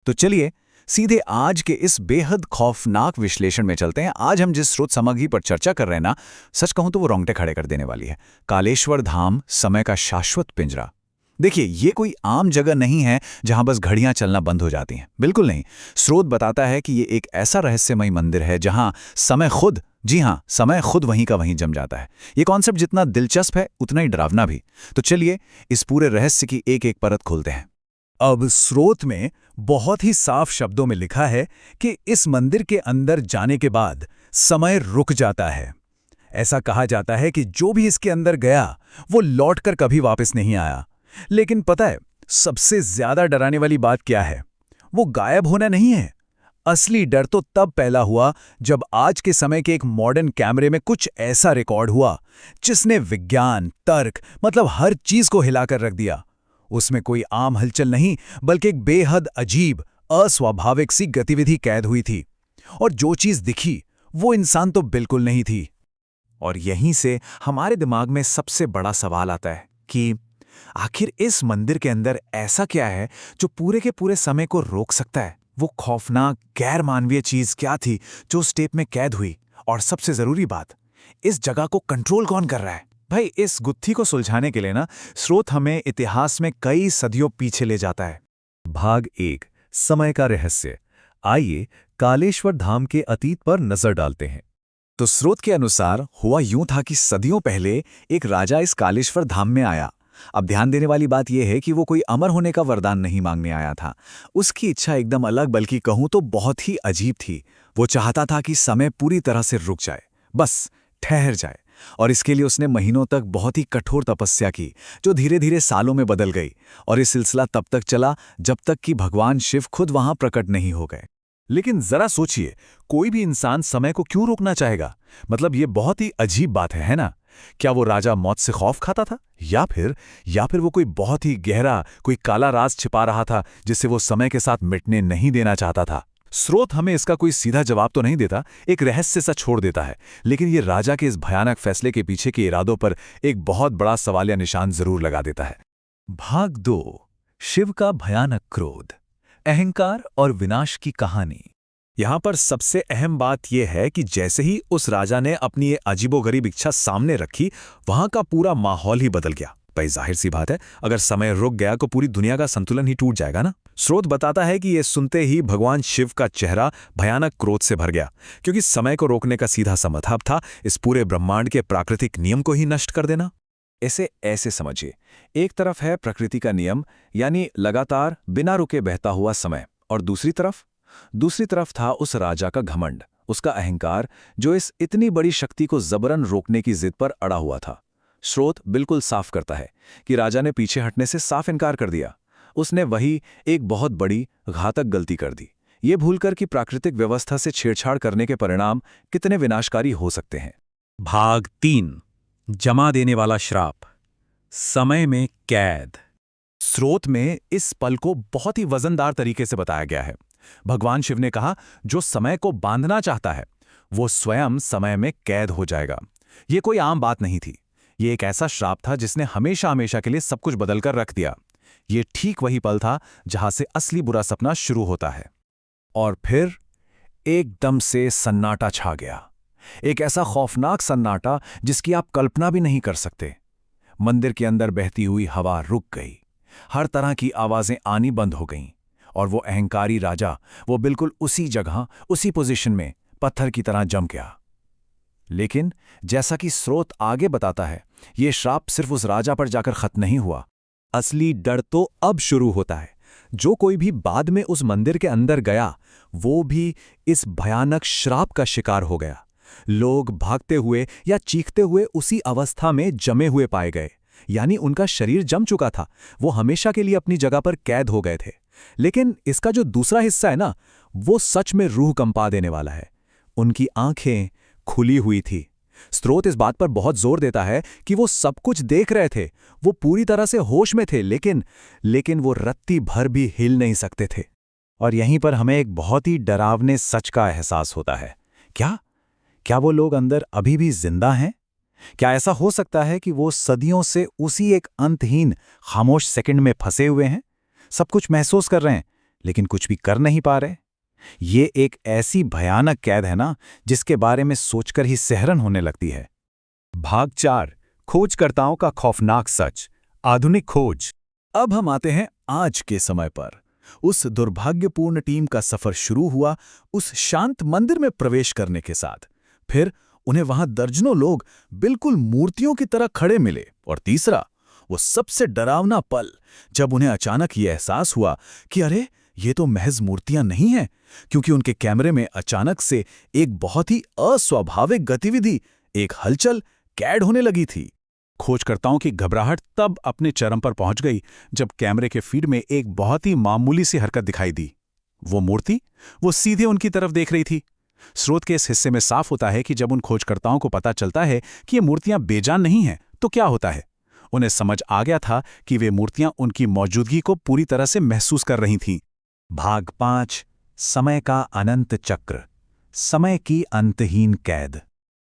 तो चलिए सीधे आज के इस बेहद खौफनाक विश्लेषण में चलते हैं। आज हम जिस स्रोत सामग्री पर चर्चा कर रहे हैं ना, सच कहूं तो वो रोंगटे खड़े कर देने वाली है। कालेश्वर धाम, समय का शाश्वत पिंजरा। देखिए, ये कोई आम जगह नहीं है जहां बस घड़ियां चलना बंद हो जाती हैं। बिल्कुल नहीं। स्रोत बताता है कि ये एक ऐसा रहस्यमय मंदिर है जहां समय खुद, जी हां, समय खुद वहीं का वहीं जम जाता है। ये कॉन्सेप्ट जितना दिलचस्प है उतना ही डरावना भी। तो चलिए इस पूरे रहस्य की एक एक परत खोलते हैं। अब स्रोत में बहुत ही साफ शब्दों में लिखा है कि इस मंदिर के अंदर जाने के बाद समय रुक जाता है। ऐसा कहा जाता है कि जो भी इसके अंदर गया वो लौटकर कभी वापस नहीं आया। लेकिन पता है, सबसे ज्यादा डराने वाली बात क्या है? वो गायब होना नहीं है। असली डर तो तब पैदा हुआ जब आज के समय के एक मॉडर्न कैमरे में कुछ ऐसा रिकॉर्ड हुआ जिसने विज्ञान, तर्क, मतलब हर चीज को हिलाकर रख दिया। उसमें कोई आम हलचल नहीं, बल्कि एक बेहद अजीब, अस्वाभाविक सी गतिविधि कैद हुई थी। और जो चीज दिखी वो इंसान तो बिल्कुल नहीं थी। और यहीं से हमारे दिमाग में सबसे बड़ा सवाल आता है कि आखिर इस मंदिर के अंदर ऐसा क्या है जो पूरे के पूरे समय को रोक सकता है? वो खौफनाक, गैर मानवीय चीज क्या थी जो उस टेप में कैद हुई? और सबसे जरूरी बात, इस जगह को कंट्रोल कौन कर रहा है? भाई, इस गुत्थी को सुलझाने के लिए ना, स्रोत हमें इतिहास में कई सदियों पीछे ले जाता है। भाग 1, समय का रहस्य। आइए कालेश्वर धाम के अतीत पर नजर डालते हैं। तो स्रोत के अनुसार हुआ यूं था कि सदियों पहले एक राजा इस कालेश्वर धाम में आया। अब ध्यान देने वाली बात यह है कि वो कोई अमर होने का वरदान नहीं मांगने आया था। उसकी इच्छा एकदम अलग, बल्कि कहूं तो बहुत ही अजीब थी। वो चाहता था कि समय पूरी तरह से रुक जाए, बस ठहर जाए। और इसके लिए उसने महीनों तक बहुत ही कठोर तपस्या की, जो धीरे धीरे सालों में बदल गई। और ये सिलसिला तब तक चला जब तक कि भगवान शिव खुद वहां प्रकट नहीं हो गए। लेकिन जरा सोचिए, कोई भी इंसान समय को क्यों रोकना चाहेगा? मतलब ये बहुत ही अजीब बात है ना? क्या वो राजा मौत से खौफ खाता था, या फिर वो कोई बहुत ही गहरा, कोई काला राज छिपा रहा था जिसे वो समय के साथ मिटने नहीं देना चाहता था? स्रोत हमें इसका कोई सीधा जवाब तो नहीं देता, एक रहस्य सा छोड़ देता है। लेकिन ये राजा के इस भयानक फैसले के पीछे के इरादों पर एक बहुत बड़ा सवालिया निशान जरूर लगा देता है। भाग 2, शिव का भयानक क्रोध, अहंकार और विनाश की कहानी। यहां पर सबसे अहम बात यह है कि जैसे ही उस राजा ने अपनी ये अजीबोगरीब इच्छा सामने रखी, वहां का पूरा माहौल ही बदल गया। भाई, जाहिर सी बात है, अगर समय रुक गया तो पूरी दुनिया का संतुलन ही टूट जाएगा ना। स्रोत बताता है कि ये सुनते ही भगवान शिव का चेहरा भयानक क्रोध से भर गया, क्योंकि समय को रोकने का सीधा सा मतलब था इस पूरे ब्रह्मांड के प्राकृतिक नियम को ही नष्ट कर देना। इसे ऐसे समझिए, एक तरफ है प्रकृति का नियम, यानी लगातार बिना रुके बहता हुआ समय, और दूसरी तरफ था उस राजा का घमंड, उसका अहंकार, जो इस इतनी बड़ी शक्ति को जबरन रोकने की जिद पर अड़ा हुआ था। स्रोत बिल्कुल साफ करता है कि राजा ने पीछे हटने से साफ इनकार कर दिया। उसने वही एक बहुत बड़ी घातक गलती कर दी, ये भूलकर कि प्राकृतिक व्यवस्था से छेड़छाड़ करने के परिणाम कितने विनाशकारी हो सकते हैं। भाग 3, जमा देने वाला श्राप, समय में कैद। स्रोत में इस पल को बहुत ही वजनदार तरीके से बताया गया है। भगवान शिव ने कहा, जो समय को बांधना चाहता है वो स्वयं समय में कैद हो जाएगा। ये कोई आम बात नहीं थी, ये एक ऐसा श्राप था जिसने हमेशा हमेशा के लिए सब कुछ बदलकर रख दिया। ये ठीक वही पल था जहां से असली बुरा सपना शुरू होता है। और फिर एकदम से सन्नाटा छा गया, एक ऐसा खौफनाक सन्नाटा जिसकी आप कल्पना भी नहीं कर सकते। मंदिर के अंदर बहती हुई हवा रुक गई, हर तरह की आवाजें आनी बंद हो गईं, और वो अहंकारी राजा, वो बिल्कुल उसी जगह, उसी पोजीशन में पत्थर की तरह जम गया। लेकिन जैसा कि स्रोत आगे बताता है, ये श्राप सिर्फ उस राजा पर जाकर खत्म नहीं हुआ। असली डर तो अब शुरू होता है। जो कोई भी बाद में उस मंदिर के अंदर गया, वो भी इस भयानक श्राप का शिकार हो गया। लोग भागते हुए या चीखते हुए उसी अवस्था में जमे हुए पाए गए, यानी उनका शरीर जम चुका था, वो हमेशा के लिए अपनी जगह पर कैद हो गए थे। लेकिन इसका जो दूसरा हिस्सा है ना, वो सच में रूह कंपा देने वाला है। उनकी आंखें खुली हुई थी। स्रोत इस बात पर बहुत जोर देता है कि वो सब कुछ देख रहे थे, वो पूरी तरह से होश में थे, लेकिन वो रत्ती भर भी हिल नहीं सकते थे। और यहीं पर हमें एक बहुत ही डरावने सच का एहसास होता है। क्या वो लोग अंदर अभी भी जिंदा हैं? क्या ऐसा हो सकता है कि वो सदियों से उसी एक अंतहीन खामोश सेकंड में फंसे हुए हैं, सब कुछ महसूस कर रहे हैं, लेकिन कुछ भी कर नहीं पा रहे। ये एक ऐसी भयानक कैद है ना, जिसके बारे में सोचकर ही सिहरन होने लगती है। भाग 4 खोजकर्ताओं का खौफनाक सच, आधुनिक खोज। अब हम आते हैं आज के समय पर। उस दुर्भाग्यपूर्ण टीम का सफर शुरू हुआ उस शांत मंदिर में प्रवेश करने के साथ। फिर उन्हें वहां दर्जनों लोग बिल्कुल मूर्तियों की तरह खड़े मिले। और तीसरा, वो सबसे डरावना पल, जब उन्हें अचानक ये एहसास हुआ कि अरे, ये तो महज मूर्तियां नहीं हैं, क्योंकि उनके कैमरे में अचानक से एक बहुत ही अस्वाभाविक गतिविधि, एक हलचल कैद होने लगी थी। खोजकर्ताओं की घबराहट तब अपने चरम पर पहुंच गई जब कैमरे के फीड में एक बहुत ही मामूली सी हरकत दिखाई दी। वो मूर्ति, वो सीधे उनकी तरफ देख रही थी। स्रोत के इस हिस्से में साफ होता है कि जब उन खोजकर्ताओं को पता चलता है कि ये मूर्तियां बेजान नहीं हैं, तो क्या होता है। उन्हें समझ आ गया था कि वे मूर्तियां उनकी मौजूदगी को पूरी तरह से महसूस कर रही थीं। भाग 5 समय का अनंत चक्र, समय की अंतहीन कैद।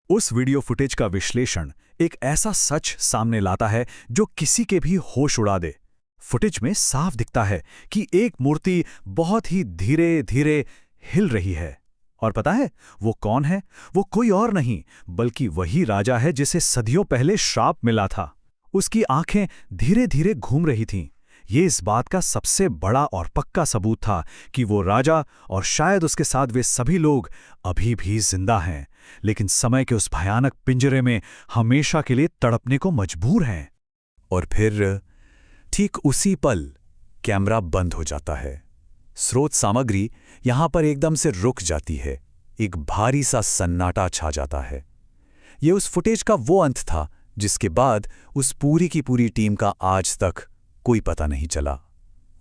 उस वीडियो फुटेज का विश्लेषण एक ऐसा सच सामने लाता है जो किसी के भी होश उड़ा दे। फुटेज में साफ दिखता है कि एक मूर्ति बहुत ही धीरे धीरे हिल रही है। और पता है वो कौन है? वो कोई और नहीं बल्कि वही राजा है जिसे सदियों पहले श्राप मिला था। उसकी आंखें धीरे धीरे घूम रही थीं। ये इस बात का सबसे बड़ा और पक्का सबूत था कि वो राजा और शायद उसके साथ वे सभी लोग अभी भी जिंदा हैं, लेकिन समय के उस भयानक पिंजरे में हमेशा के लिए तड़पने को मजबूर हैं। और फिर ठीक उसी पल कैमरा बंद हो जाता है। स्रोत सामग्री यहां पर एकदम से रुक जाती है। एक भारी सा सन्नाटा छा जाता है। ये उस फुटेज का वो अंत था जिसके बाद उस पूरी की पूरी टीम का आज तक कोई पता नहीं चला।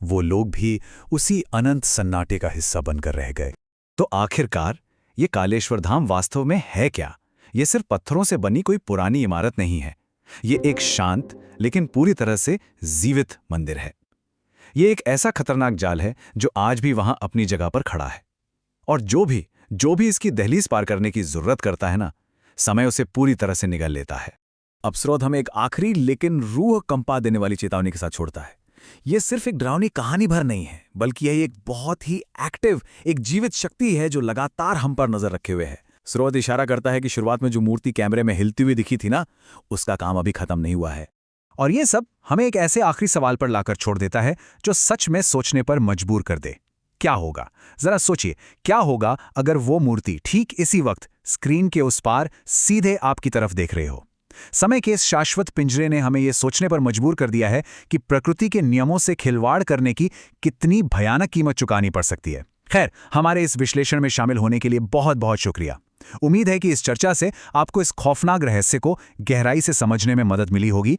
वो लोग भी उसी अनंत सन्नाटे का हिस्सा बनकर रह गए। तो आखिरकार ये कालेश्वर धाम वास्तव में है क्या? ये सिर्फ पत्थरों से बनी कोई पुरानी इमारत नहीं है। ये एक शांत लेकिन पूरी तरह से जीवित मंदिर है। ये एक ऐसा खतरनाक जाल है जो आज भी वहां अपनी जगह पर खड़ा है। और जो भी इसकी दहलीज पार करने की जरूरत करता है ना, समय उसे पूरी तरह से निगल लेता है। अब स्रोत हमें एक आखिरी लेकिन रूह कंपा देने वाली चेतावनी के साथ छोड़ता है। यह सिर्फ एक डरावनी कहानी भर नहीं है, बल्कि यह एक बहुत ही एक्टिव, एक जीवित शक्ति है जो लगातार हम पर नजर रखे हुए है। स्रोत इशारा करता है कि शुरुआत में जो मूर्ति कैमरे में हिलती हुई दिखी थी ना, उसका काम अभी खत्म नहीं हुआ है। और ये सब हमें एक ऐसे आखिरी सवाल पर लाकर छोड़ देता है जो सच में सोचने पर मजबूर कर दे। क्या होगा? जरा सोचिए, क्या होगा अगर वो मूर्ति ठीक इसी वक्त स्क्रीन के उस पार सीधे आपकी तरफ देख रहे हो? समय के इस शाश्वत पिंजरे ने हमें यह सोचने पर मजबूर कर दिया है कि प्रकृति के नियमों से खिलवाड़ करने की कितनी भयानक कीमत चुकानी पड़ सकती है। खैर, हमारे इस विश्लेषण में शामिल होने के लिए बहुत बहुत शुक्रिया। उम्मीद है कि इस चर्चा से आपको इस खौफनाक रहस्य को गहराई से समझने में मदद मिली होगी।